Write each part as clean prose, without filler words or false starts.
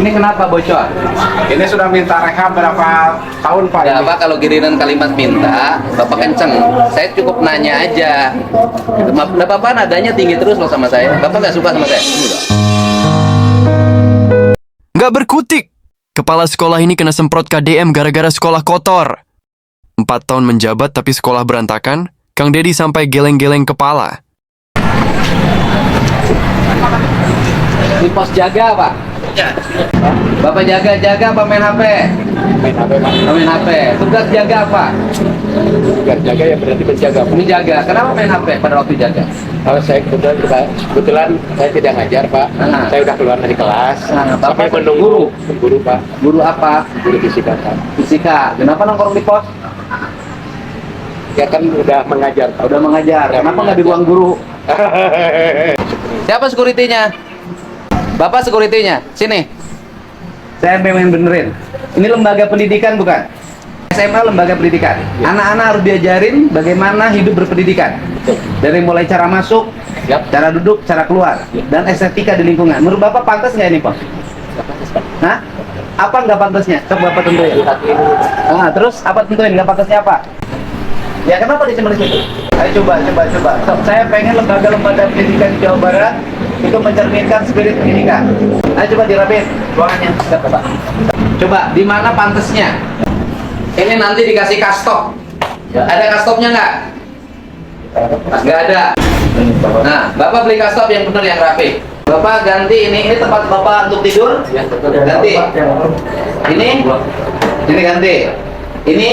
Ini kenapa bocor? Ini sudah minta rehab berapa tahun Pak? Ya Pak, kalau giliran kalimat minta, Bapak kenceng. Saya cukup nanya aja. Nah, Bapak nadanya tinggi terus loh sama saya. Bapak nggak suka sama saya? Nggak berkutik. Kepala sekolah ini kena semprot KDM gara-gara sekolah kotor. 4 tahun menjabat tapi sekolah berantakan, Kang Dedi sampai geleng-geleng kepala. Di pos jaga Pak? Ya. Bapak jaga-jaga apa main HP? Main HP Pak. Main HP. Tugas jaga apa? Tugas jaga ya berarti menjaga Pak. Ini jaga. Kenapa main HP pada waktu jaga? Kalau saya kebetulan saya tidak ngajar Pak. Saya udah keluar dari kelas. Sampai Bapak menunggu guru Pak. Guru apa? Guru fisika Pak. Fisika. Kenapa nongkrong di pos? Ya kan udah mengajar Pak. Udah mengajar. Kenapa nggak di ruang guru? Siapa security-nya? Bapak security-nya. Sini. Saya pengen benerin. Ini lembaga pendidikan bukan? SMA lembaga pendidikan. Anak-anak harus diajarin bagaimana hidup berpendidikan. Dari mulai cara masuk, cara duduk, cara keluar, dan estetika di lingkungan. Menurut Bapak pantas nggak ini, Pak? Hah? Apa nggak pantasnya? Coba Bapak tentuin. Terus apa tentuin? Nggak pantasnya apa? Ya kenapa di situ? Ayo coba. Saya pengen lembaga-lembaga pendidikan di Jawa Barat itu mencerminkan spirit pendidikan. Ayo coba dirapiin ruangannya. Coba di mana pantasnya? Ini nanti dikasih kastop. Ada kastopnya nggak? Nggak ada. Nah, Bapak beli kastop yang benar yang rapi. Bapak ganti ini tempat Bapak untuk tidur. Ganti. Ini ganti. Ini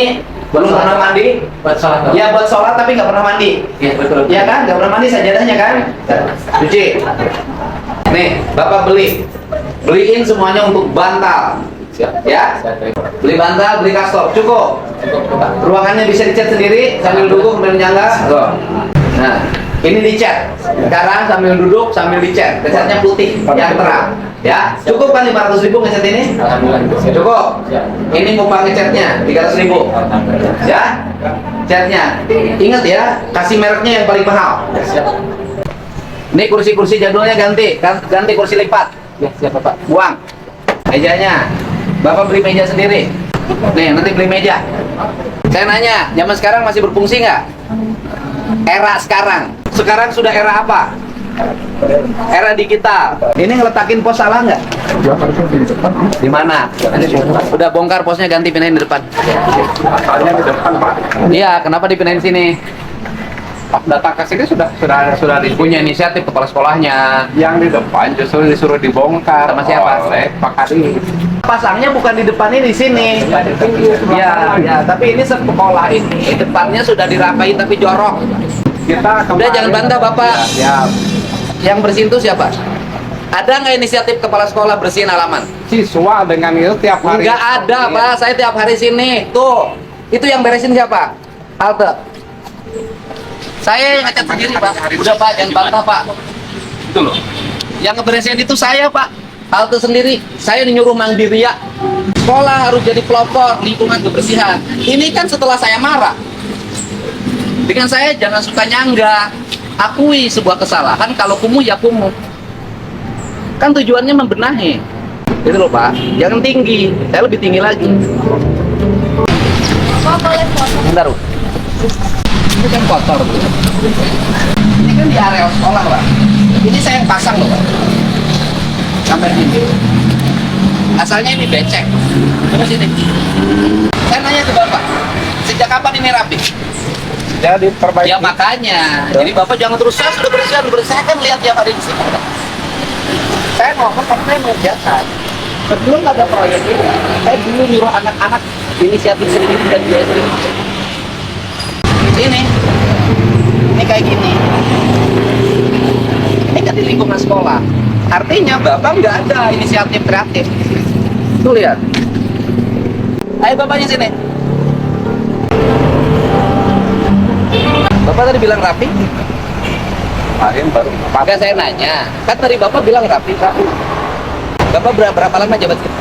belum pernah mandi? Buat sholat. Ya buat sholat tapi nggak pernah mandi. Iya betul. Ya kan? Nggak pernah mandi sajadahnya kan? Cuci. Nih, Bapak beliin semuanya untuk bantal. Siap. Ya? Beli bantal, beli kastor, cukup. Ruangannya bisa dicat sendiri sambil duduk sambil nyangga. Tuh. Nah, ini dicat. Sekarang sambil duduk sambil dicat. Catnya putih yang terang. Ya, cukup kan 500.000 ngecat ini? Cukup. Ini mau pakai catnya 300.000. Ya, catnya. Ingat ya, kasih mereknya yang paling mahal. Ini kursi-kursi jadulnya ganti kursi lipat. Ya, siap Pak. Buang. Mejanya, Bapak beli meja sendiri. Nih, nanti beli meja. Saya nanya, zaman sekarang masih berfungsi nggak? Era sekarang sudah era apa? Era digital. Ini ngeletakin pos salah nggak? Di mana? Udah bongkar posnya, ganti pindahin di depan. Asalnya di depan Pak. Iya, kenapa dipindahin sini? Pas datang ke sini sudah Punya inisiatif kepala sekolahnya. yang di depan justru disuruh dibongkar Sama siapa? oleh Pak Kadis. Pasangnya bukan di depan ini, di sini. Ya, tapi ini sekolah ini depannya sudah dirapain tapi jorok. Kita Udah jangan bantah Bapak. Ya, Yang bersihin itu siapa? Ada nggak inisiatif kepala sekolah bersihin halaman? siswa dengan itu tiap hari. Nggak ada Pak, saya tiap hari sini. Tuh, itu yang beresin siapa? Halte. Saya yang ngecat sendiri Pak. Udah Pak, jangan bantah Pak. Itu loh. Yang ngeberesin itu saya Pak. Halte sendiri. Saya nyuruh Mang Diria. Sekolah harus jadi pelopor lingkungan kebersihan. Ini kan setelah saya marah. Dengan saya jangan suka nyangga. Akui sebuah kesalahan, kalau kumuh ya kumuh. Kan tujuannya membenahi. Gitu loh Pak. Jangan tinggi. Saya lebih tinggi lagi. Bentar, Bu. Ini kan kotor, Bu. Ini kan di area sekolah, Pak. Ini saya yang pasang loh, Pak. Sampai sini. Asalnya ini becek. Terus ini. Saya nanya ke Bapak, sejak kapan ini rapi? Jadi perbaiki. Ya makanya. Jadi Bapak jangan terus saya sudah bersih. Saya kan lihat tiap hari di sini. Saya ngomong karena saya mengerjakan. Sebelum ada proyek ini, saya dulu nyuruh anak-anak inisiatif sendiri dan biaya sendiri. Ini kayak gini. Ini kan di lingkungan sekolah. Artinya Bapak nggak ada inisiatif kreatif. Tuh lihat. Ayo Bapaknya sini. Bapak tadi bilang rapi. Kemarin baru Maka saya nanya, kan tadi Bapak bilang rapi. Bapak berapa lama jabat kita?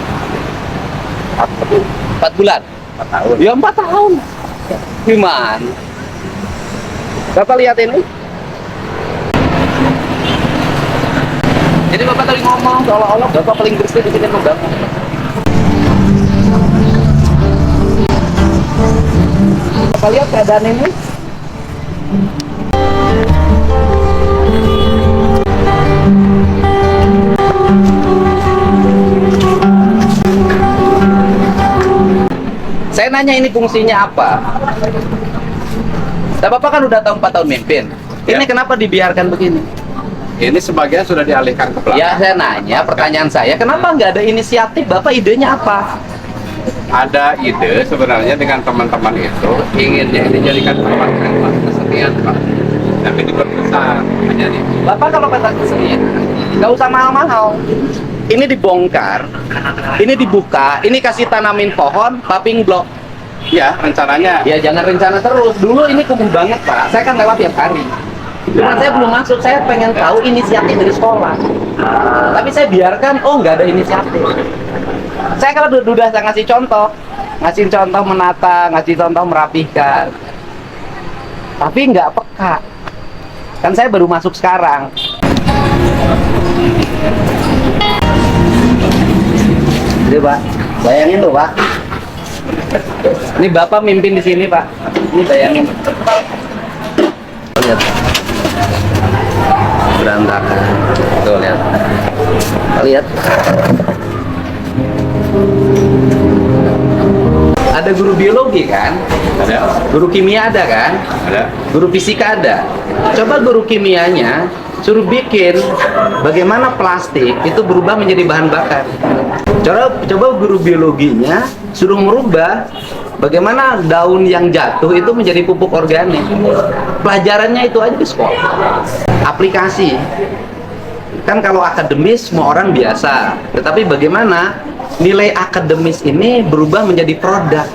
4 bulan. 4 tahun. Ya 4 tahun. Gimana? Bapak lihat ini. Jadi Bapak tadi ngomong seolah-olah Bapak paling bersih di sini membangun. Bapak lihat keadaan ini. Saya nanya ini fungsinya apa? Nah, Bapak kan udah tahu 4 tahun mimpin. Ini kenapa dibiarkan begini? Ini sebagian sudah dialihkan ke belakang. Ya, saya nanya, pertanyaan saya, kenapa nggak ada inisiatif? Bapak idenya apa? Ada ide sebenarnya dengan teman-teman itu inginnya ini dijadikan tempat kesenian, Pak. Tapi diperbesar hanya di. Bapak kalau kata kesenian, nggak usah mahal-mahal. Ini dibongkar, ini dibuka, ini kasih tanamin pohon, paving block. Ya, rencananya. Ya jangan rencana terus. Dulu ini kumuh banget Pak, saya kan lewat tiap hari. Cuma saya belum masuk, saya pengen tahu inisiatif dari sekolah. Tapi saya biarkan, oh nggak ada inisiatif. Saya kalau udah saya ngasih contoh menata, ngasih contoh merapihkan. Tapi nggak peka. Kan saya baru masuk sekarang. Ini Pak, bayangin tuh Pak. Ini Bapak mimpin di sini Pak. Ini bayangin. Lihat. Berantakan. Tuh lihat. Lihat. Ada guru biologi kan? Ada. Guru kimia ada kan? Ada. Guru fisika ada. Coba guru kimianya suruh bikin bagaimana plastik itu berubah menjadi bahan bakar. Coba guru biologinya suruh merubah bagaimana daun yang jatuh itu menjadi pupuk organik. Pelajarannya itu aja di sekolah. Aplikasi. Kan kalau akademis semua orang biasa, tetapi bagaimana nilai akademis ini berubah menjadi produk.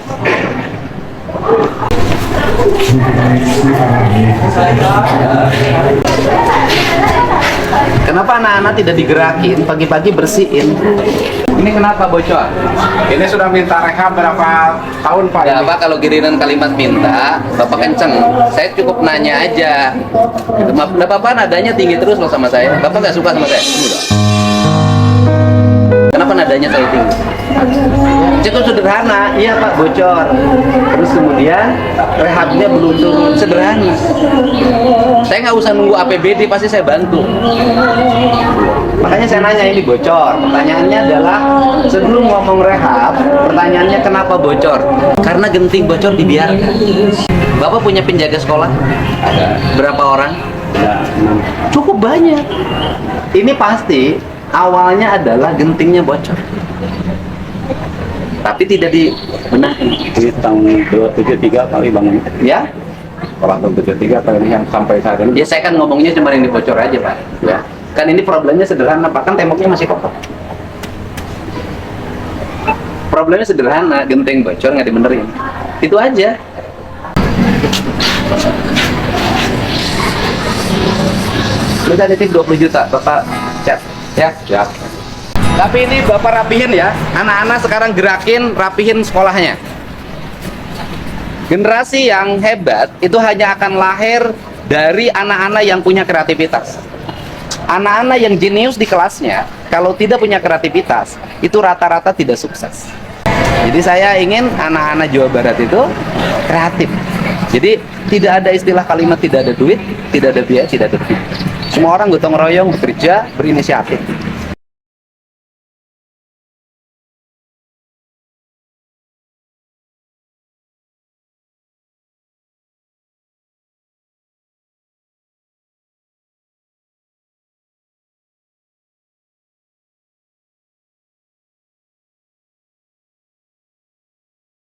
Kenapa anak-anak tidak digerakin pagi-pagi bersihin? Ini kenapa bocor? Ini sudah minta rehab berapa tahun, Pak? Ya Pak, kalau giliran kalimat minta, Bapak kenceng. Saya cukup nanya aja. Gitu. Nah, Bapak nadanya tinggi terus loh sama saya. Bapak nggak suka sama saya? Enggak. Kenapa nadanya saya tinggi? Cukup sederhana, iya Pak, bocor. Terus kemudian rehabnya belum turun, sederhana. Saya nggak usah nunggu APBD, pasti saya bantu. Makanya saya nanya ini bocor. Pertanyaannya adalah sebelum ngomong rehab, pertanyaannya kenapa bocor? Karena genting bocor dibiarkan. Bapak punya penjaga sekolah? Ada. Berapa orang? Ada. Cukup banyak. Ini pasti awalnya adalah gentingnya bocor. Tapi tidak dibenahi. Di tahun 273 kali bangun. Ya? Sekolah tahun 73 kali yang sampai saat ini. Ya saya kan ngomongnya cuma ini bocor aja Pak. Ya. Kan ini problemnya sederhana Pak, kan temboknya masih kokoh. Problemnya sederhana, genteng bocor nggak dibenerin. Itu aja. Minta nitip 20 juta, Bapak chat. Ya? Ya. Tapi ini Bapak rapihin ya, anak-anak sekarang gerakin, rapihin sekolahnya. Generasi yang hebat itu hanya akan lahir dari anak-anak yang punya kreativitas. Anak-anak yang jenius di kelasnya, kalau tidak punya kreativitas, itu rata-rata tidak sukses. Jadi saya ingin anak-anak Jawa Barat itu kreatif. Jadi tidak ada istilah kalimat tidak ada duit, tidak ada biaya, tidak ada duit. Semua orang gotong royong bekerja, berinisiatif.